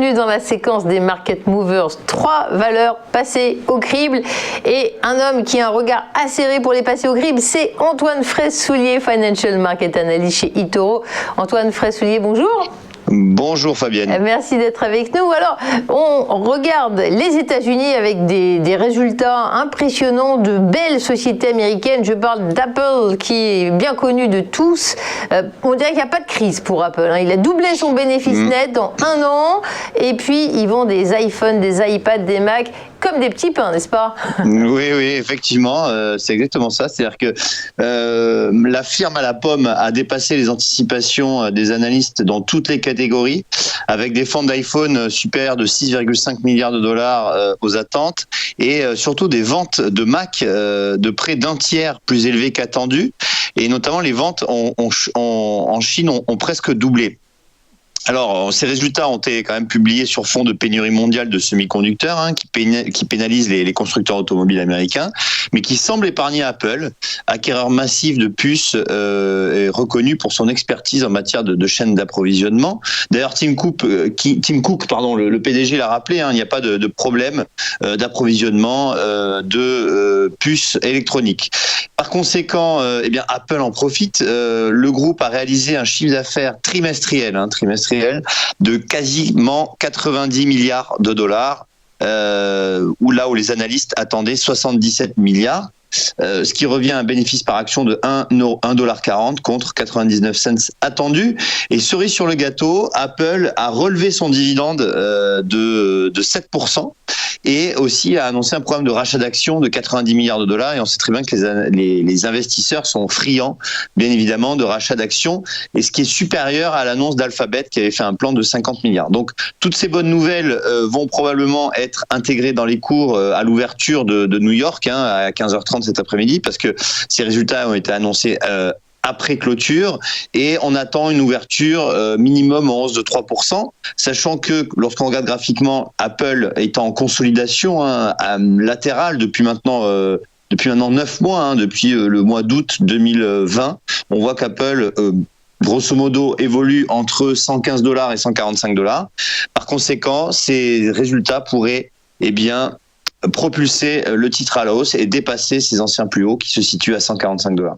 bienvenue dans la séquence des Market Movers. 3 valeurs passées au crible et un homme qui a un regard acéré pour les passer au crible, c'est Antoine Fraisse-Soulier, Financial Market Analyst chez eToro. Antoine Fraisse-Soulier, bonjour. Bonjour Fabienne. Merci d'être avec nous. Alors, on regarde les États-Unis avec des résultats impressionnants de belles sociétés américaines. Je parle d'Apple qui est bien connu de tous. On dirait qu'il n'y a pas de crise pour Apple. Il a doublé son bénéfice net en 1 an et puis ils vendent des iPhones, des iPads, des Macs comme des petits pains, n'est-ce pas? Oui, effectivement, c'est exactement ça. C'est-à-dire que la firme à la pomme a dépassé les anticipations des analystes dans toutes les catégories, avec des ventes d'iPhone supérieures de 6,5 milliards de dollars aux attentes, et surtout des ventes de Mac de près d'un tiers plus élevées qu'attendues, et notamment les ventes en Chine ont presque doublé. Alors, ces résultats ont été quand même publiés sur fond de pénurie mondiale de semi-conducteurs, qui pénalisent les constructeurs automobiles américains, mais qui semblent épargner Apple, acquéreur massif de puces et reconnu pour son expertise en matière de chaîne d'approvisionnement. D'ailleurs, Tim Cook, le PDG l'a rappelé, il n'y a pas de problème d'approvisionnement de puces électroniques. Par conséquent, Apple en profite. Le groupe a réalisé un chiffre d'affaires trimestriel de quasiment 90 milliards de dollars, où les analystes attendaient 77 milliards. Ce qui revient à un bénéfice par action de 1,40$ contre 99 cents attendu. Et cerise sur le gâteau, Apple a relevé son dividende de 7% et aussi a annoncé un programme de rachat d'actions de 90 milliards de dollars. Et on sait très bien que les investisseurs sont friands, bien évidemment, de rachat d'actions, et ce qui est supérieur à l'annonce d'Alphabet qui avait fait un plan de 50 milliards. Donc, toutes ces bonnes nouvelles vont probablement être intégrées dans les cours à l'ouverture de New York, à 15h30 cet après-midi, parce que ces résultats ont été annoncés après clôture, et on attend une ouverture minimum en hausse de 3%, sachant que lorsqu'on regarde graphiquement, Apple est en consolidation latérale depuis maintenant 9 mois, depuis le mois d'août 2020. On voit qu'Apple grosso modo évolue entre $115 et $145. Par conséquent, ces résultats pourraient propulser le titre à la hausse et dépasser ses anciens plus hauts qui se situent à $145.